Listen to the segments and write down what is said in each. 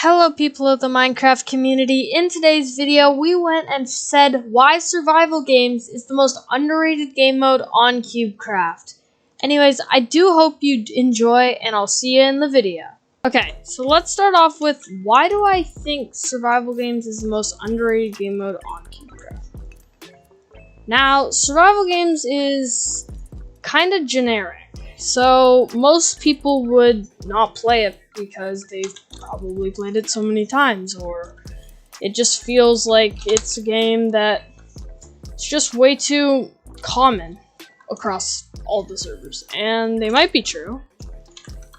Hello people of the Minecraft community. In today's video, we went and said why survival games is the most underrated game mode on Cubecraft. Anyways, I do hope you enjoy and I'll see you in the video. Okay, so let's start off with why do I think survival games is the most underrated game mode on Cubecraft. Now, survival games is kind of generic. So most people would not play it because they've probably played it so many times, or it just feels like it's a game that it's just way too common across all the servers. And they might be true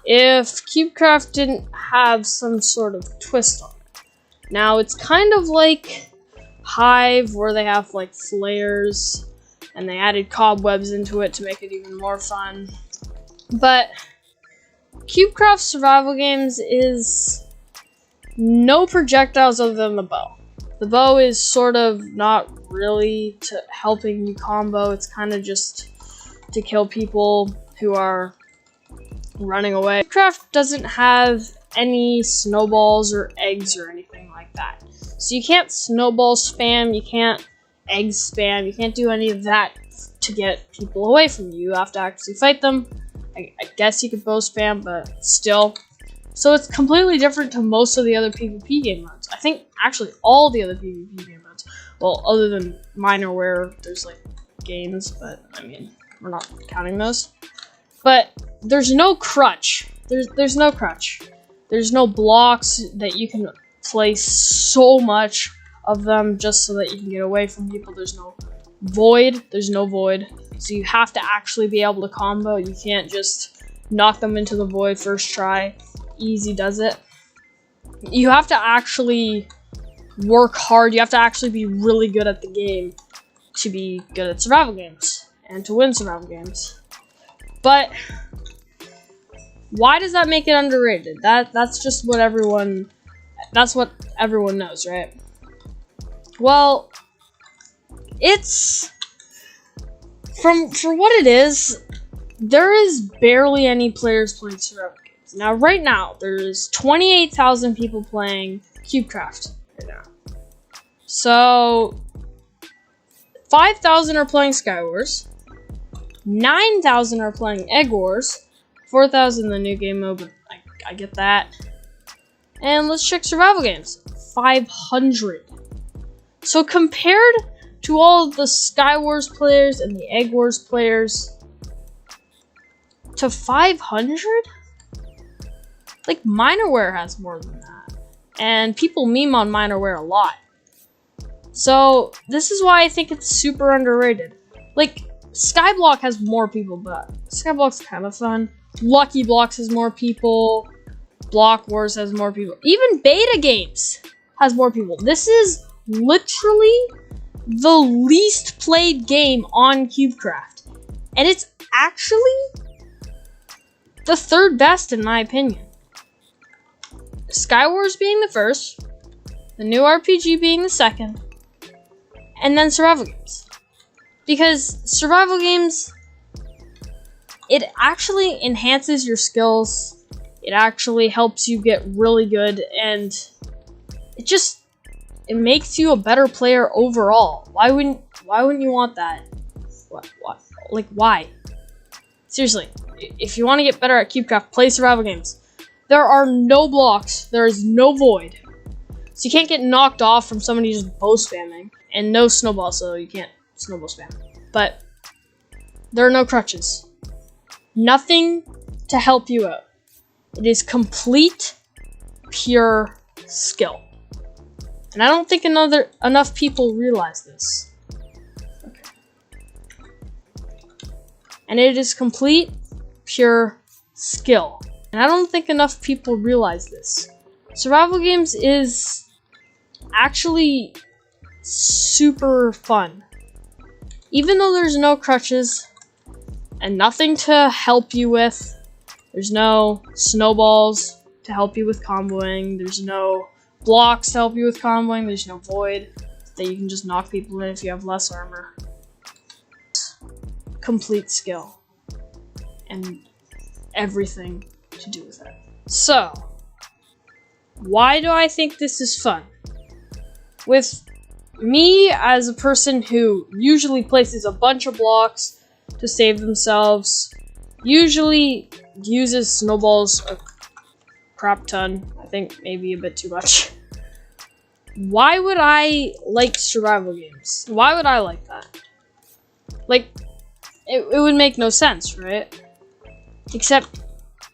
if Cubecraft didn't have some sort of twist on it. Now it's kind of like Hive, where they have like flares and they added cobwebs into it to make it even more fun. But Cubecraft survival games is no projectiles other than the bow. The bow is sort of not really to helping you combo. It's kind of just to kill people who are running away. Cubecraft doesn't have any snowballs or eggs or anything like that. So you can't snowball spam, you can't egg spam, you can't do any of that to get people away from you. You have to actually fight them. I guess you could bow spam, but still. So it's completely different to most of the other PvP game modes. I think actually all the other PvP game modes. Well, other than Minor where there's like games, but I mean, we're not counting those. But there's no crutch. There's no crutch. There's no blocks that you can place so much of them just so that you can get away from people. There's no void. There's no void. So you have to actually be able to combo. You can't just knock them into the void first try. Easy does it. You have to actually work hard. You have to actually be really good at the game to be good at survival games and to win survival games. But why does that make it underrated? That's just what everyone knows, right? Well, it's for what it is, there is barely any players playing survival games. Now, right now, there's 28,000 people playing Cubecraft right now. So, 5,000 are playing Skywars, 9,000 are playing Egg Wars, 4,000 the new game mode, but I get that. And let's check survival games. 500. So compared to all of the Skywars players and the Egg Wars players, to 500? Like, Minorware has more than that. And people meme on Minorware a lot. So, this is why I think it's super underrated. Like, Skyblock has more people, but Skyblock's kind of fun. Lucky Blocks has more people. Block Wars has more people. Even Beta Games has more people. This is literally the least played game on Cubecraft. And it's actually the third best in my opinion. Skywars being the first, the new RPG being the second, and then survival games. Because survival games, it actually enhances your skills. It actually helps you get really good, and it makes you a better player overall. Why wouldn't you want that? What? Like, why? Seriously, if you want to get better at Cubecraft, play survival games. There are no blocks. There is no void. So you can't get knocked off from somebody just bow spamming. And no snowball, so you can't snowball spam. But there are no crutches. Nothing to help you out. It is complete, pure skill. And I don't think enough people realize this. Okay. And it is complete, pure skill. And I don't think enough people realize this. Survival games is actually super fun. Even though there's no crutches and nothing to help you with, there's no snowballs to help you with comboing, there's no blocks to help you with comboing, there's no void that you can just knock people in if you have less armor. Complete skill. And everything to do with it. So, Why do I think this is fun? With me as a person who usually places a bunch of blocks to save themselves, usually uses snowballs a crap ton, I think maybe a bit too much. Why would I like survival games? Why would I like that? Like, it would make no sense, right? Except,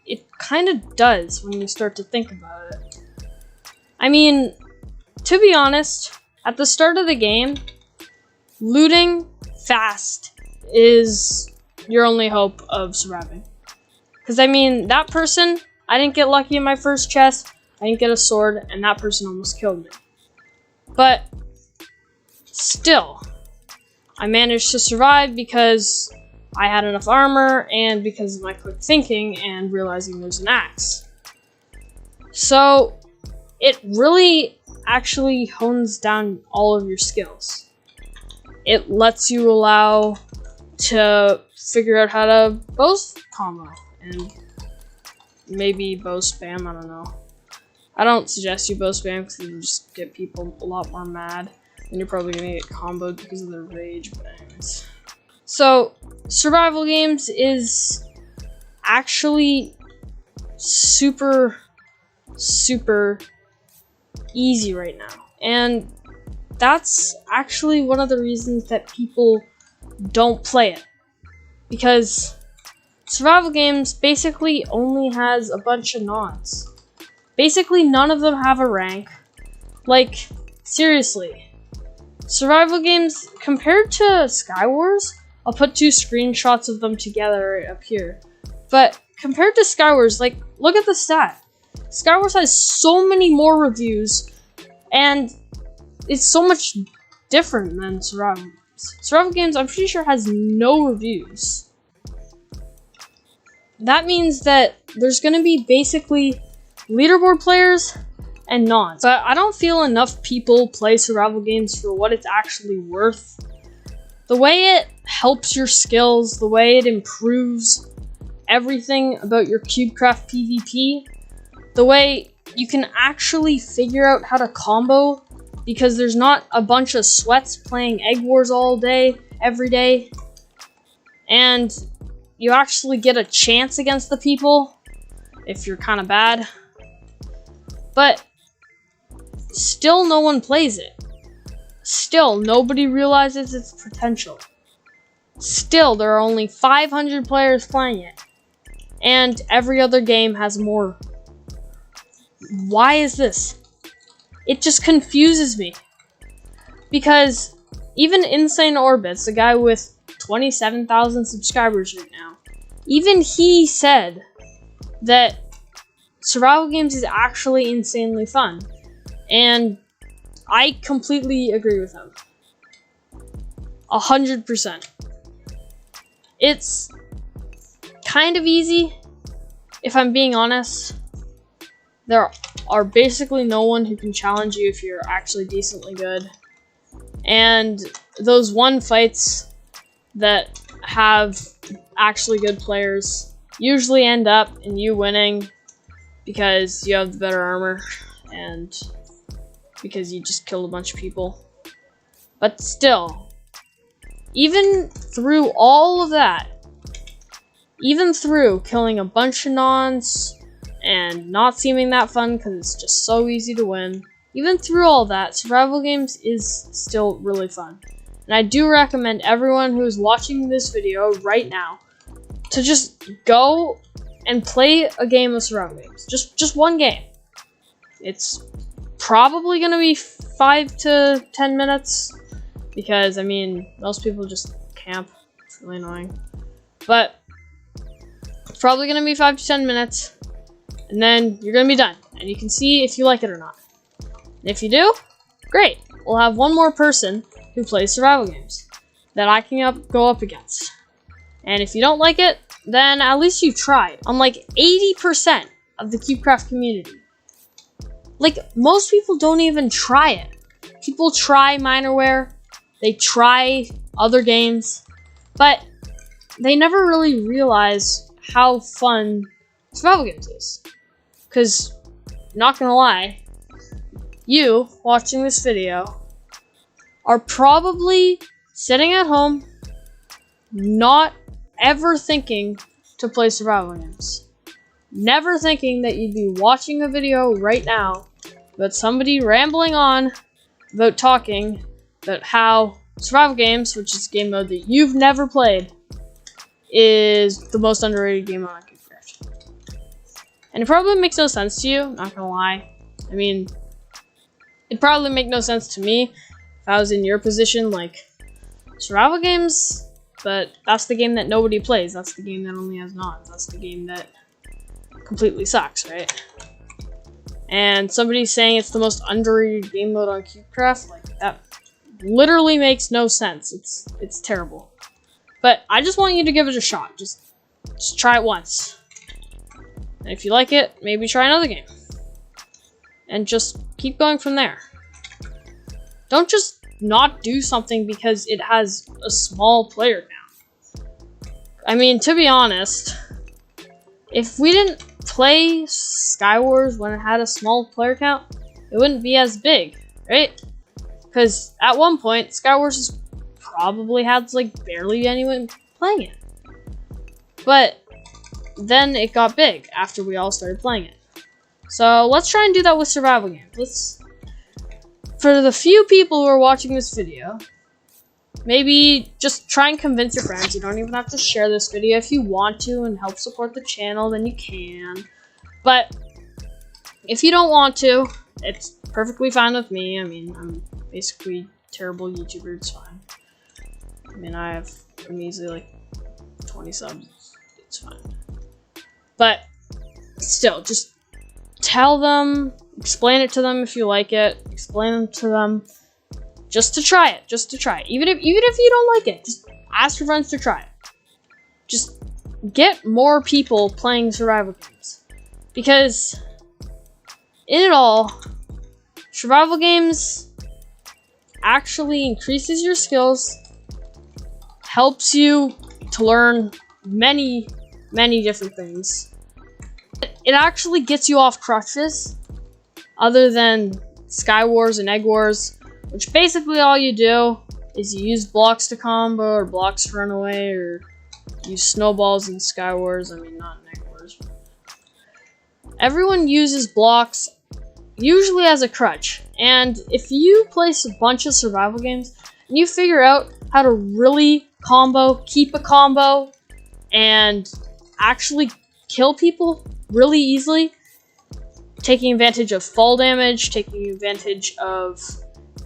it kind of does when you start to think about it. I mean, to be honest, at the start of the game, looting fast is your only hope of surviving. Because, I mean, that person, I didn't get lucky in my first chest, I didn't get a sword, and that person almost killed me. But, still, I managed to survive because I had enough armor and because of my quick thinking and realizing there's an axe. So, it really actually hones down all of your skills. It lets you allow to figure out how to bow combo and maybe bow spam, I don't know. I don't suggest you bow spam because it'll just get people a lot more mad and you're probably gonna get comboed because of their rage, but anyways. So, survival games is actually super easy right now. And that's actually one of the reasons that people don't play it. Because survival games basically only has a bunch of nods. Basically, none of them have a rank. Like, seriously. Survival games, compared to Skywars, I'll put 2 screenshots of them together right up here. But compared to Skywars, like, look at the stat. Skywars has so many more reviews, and it's so much different than survival games. Survival games, I'm pretty sure, has no reviews. That means that there's gonna be basically leaderboard players and nods. But I don't feel enough people play survival games for what it's actually worth. The way it helps your skills, the way it improves everything about your Cubecraft PvP, the way you can actually figure out how to combo because there's not a bunch of sweats playing Egg Wars all day, every day, and you actually get a chance against the people if you're kind of bad. But still no one plays it. Still nobody realizes its potential. Still there are only 500 players playing it. And every other game has more. Why is this? It just confuses me. Because even Insane Orbits, the guy with 27,000 subscribers right now, even he said that survival games is actually insanely fun. And I completely agree with him. 100%. It's kind of easy, if I'm being honest. There are basically no one who can challenge you if you're actually decently good. And those one fights that have actually good players usually end up in you winning because you have the better armor and because you just killed a bunch of people. But still, even through all of that, even through killing a bunch of nons and not seeming that fun because it's just so easy to win, even through all that, survival games is still really fun. And I do recommend everyone who is watching this video right now to just go and play a game of survival games. Just one game. It's probably gonna be 5 to 10 minutes because, I mean, most people just camp. It's really annoying. But it's probably gonna be 5 to 10 minutes, and then you're gonna be done. And you can see if you like it or not. And if you do, great. We'll have one more person who plays survival games that I can go up against. And if you don't like it, then at least you tried. I'm like 80% of the Cubecraft community. Like, most people don't even try it. People try Minorware, they try other games, but they never really realize how fun survival games is. Because not gonna lie, you watching this video are probably sitting at home, not ever thinking to play survival games. Never thinking that you'd be watching a video right now about somebody rambling on about talking about how survival games, which is a game mode that you've never played, is the most underrated game on Cubecraft. And it probably makes no sense to you, not gonna lie. I mean, it'd probably make no sense to me if I was in your position, like, survival games, but that's the game that nobody plays. That's the game that only has nods. That's the game that completely sucks, right? And somebody saying it's the most underrated game mode on Cubecraft, like, that literally makes no sense. It's terrible. But I just want you to give it a shot. Just try it once. And if you like it, maybe try another game. And just keep going from there. Don't just not do something because it has a small player count. I mean, to be honest, if we didn't play Skywars when it had a small player count, it wouldn't be as big, right? Because at one point, Skywars probably had like barely anyone playing it. But then it got big after we all started playing it. So let's try and do that with survival games. For the few people who are watching this video, maybe just try and convince your friends. You don't even have to share this video. If you want to and help support the channel, then you can. But if you don't want to, it's perfectly fine with me. I mean, I'm basically a terrible YouTuber. It's fine. I mean, I'm easily like 20 subs. It's fine. But still, just tell them, explain it to them if you like it, explain it to them just to try it, Even if you don't like it, just ask your friends to try it. Just get more people playing survival games. Because in it all, survival games actually increases your skills, helps you to learn many different things. It actually gets you off crutches, other than Skywars and Egg Wars, which basically all you do is you use blocks to combo, or blocks to run away, or use snowballs in Skywars. I mean, not in Egg Wars. Everyone uses blocks, usually as a crutch. And if you play a bunch of survival games, and you figure out how to really combo, keep a combo, and actually kill people really easily, taking advantage of fall damage, taking advantage of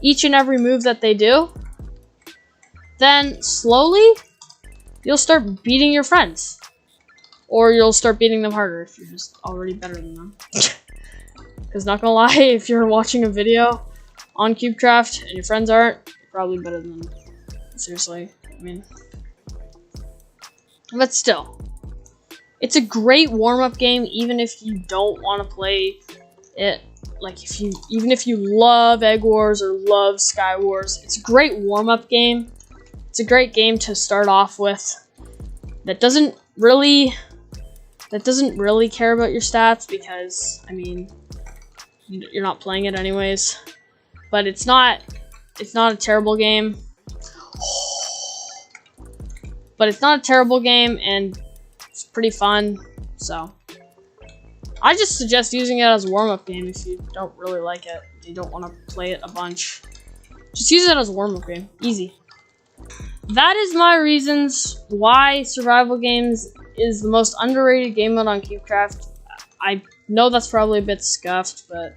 each and every move that they do, then slowly you'll start beating your friends. Or you'll start beating them harder if you're just already better than them. Because not gonna lie, if you're watching a video on Cubecraft and your friends aren't, you're probably better than them. Seriously, I mean. But still, it's a great warm-up game, even if you don't want to play it. Like, even if you love Egg Wars or love Skywars, it's a great warm-up game. It's a great game to start off with. That doesn't really care about your stats because, I mean, you're not playing it anyways. But it's not a terrible game. But it's not a terrible game, and it's pretty fun, so I just suggest using it as a warm-up game if you don't really like it. You don't want to play it a bunch. Just use it as a warm-up game. Easy. That is my reasons why survival games is the most underrated game mode on Cubecraft. I know that's probably a bit scuffed, but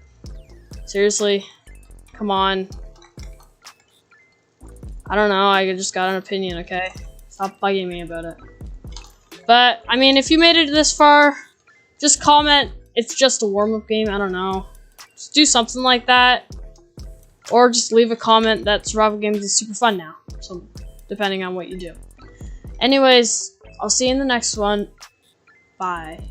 seriously, come on. I don't know, I just got an opinion, okay? Stop bugging me about it. But, I mean, if you made it this far, just comment, it's just a warm-up game, I don't know. Just do something like that. Or just leave a comment that survival games is super fun now. So, depending on what you do. Anyways, I'll see you in the next one. Bye.